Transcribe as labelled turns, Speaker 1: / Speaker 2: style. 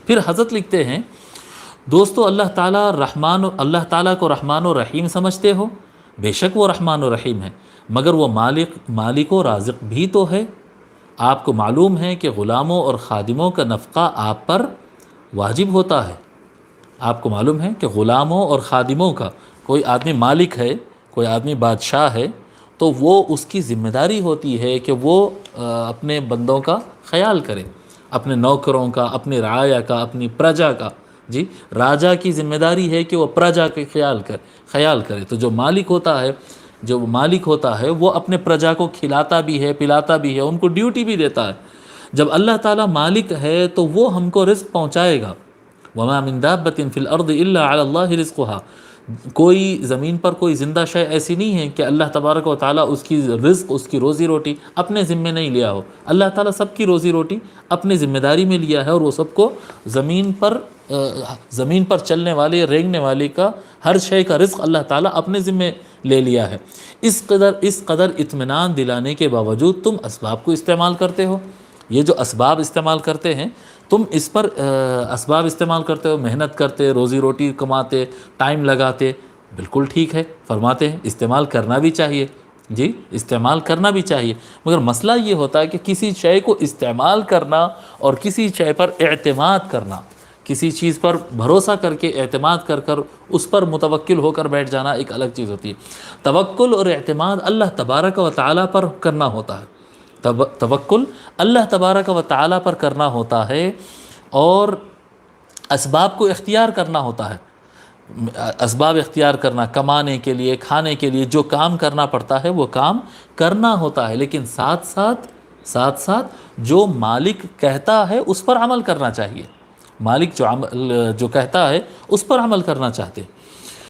Speaker 1: پھر حضرت لکھتے ہیں دوستو اللہ تعالیٰ کو رحمان و رحیم سمجھتے ہو؟ بے شک وہ رحمان و رحیم ہے، مگر وہ مالک و رازق بھی تو ہے۔ آپ کو معلوم ہے کہ غلاموں اور خادموں کا نفقہ آپ پر واجب ہوتا ہے۔ آپ کو معلوم ہے کہ غلاموں اور خادموں کا، کوئی آدمی مالک ہے، کوئی آدمی بادشاہ ہے، تو وہ اس کی ذمہ داری ہوتی ہے کہ وہ اپنے بندوں کا خیال کرے، اپنے نوکروں کا، اپنی رعایا کا، اپنی پرجا کا۔ جی، راجا کی ذمہ داری ہے کہ وہ پرجا کے خیال کرے۔ تو جو مالک ہوتا ہے وہ اپنے پرجا کو کھلاتا بھی ہے، پلاتا بھی ہے، ان کو ڈیوٹی بھی دیتا ہے۔ جب اللہ تعالیٰ مالک ہے تو وہ ہم کو رزق پہنچائے گا۔ وَمَا مِن دَابَّةٍ فِي الْأَرْضِ إِلَّا عَلَى اللَّهِ رِزْقُهَا، کوئی زمین پر کوئی زندہ شے ایسی نہیں ہے کہ اللہ تبارک و تعالیٰ اس کی رزق، اس کی روزی روٹی اپنے ذمے نہیں لیا ہو۔ اللہ تعالیٰ سب کی روزی روٹی اپنی ذمہ داری میں لیا ہے، اور وہ سب کو زمین پر چلنے والے، رینگنے والے کا ہر شے کا رزق اللہ تعالیٰ اپنے ذمے لے لیا ہے۔ اس قدر اطمینان دلانے کے باوجود تم اسباب کو استعمال کرتے ہو۔ یہ جو اسباب استعمال کرتے ہیں، تم اس پر اسباب استعمال کرتے ہو، محنت کرتے، روزی روٹی کماتے، ٹائم لگاتے، بالکل ٹھیک ہے، فرماتے ہیں استعمال کرنا بھی چاہیے۔ جی، استعمال کرنا بھی چاہیے، مگر مسئلہ یہ ہوتا ہے کہ کسی شے کو استعمال کرنا اور کسی شے پر اعتماد کرنا، کسی چیز پر بھروسہ کر کے اعتماد کر اس پر متوکل ہو کر بیٹھ جانا ایک الگ چیز ہوتی ہے۔ توکل اور اعتماد اللہ تبارک و تعالیٰ پر کرنا ہوتا ہے۔ توکل اللہ تبارک و تعالیٰ پر کرنا ہوتا ہے، اور اسباب کو اختیار کرنا ہوتا ہے۔ اسباب اختیار کرنا، کمانے کے لیے، کھانے کے لیے جو کام کرنا پڑتا ہے وہ کام کرنا ہوتا ہے، لیکن ساتھ ساتھ جو مالک کہتا ہے اس پر عمل کرنا چاہیے۔ مالک جو کہتا ہے اس پر عمل کرنا چاہتے ہیں۔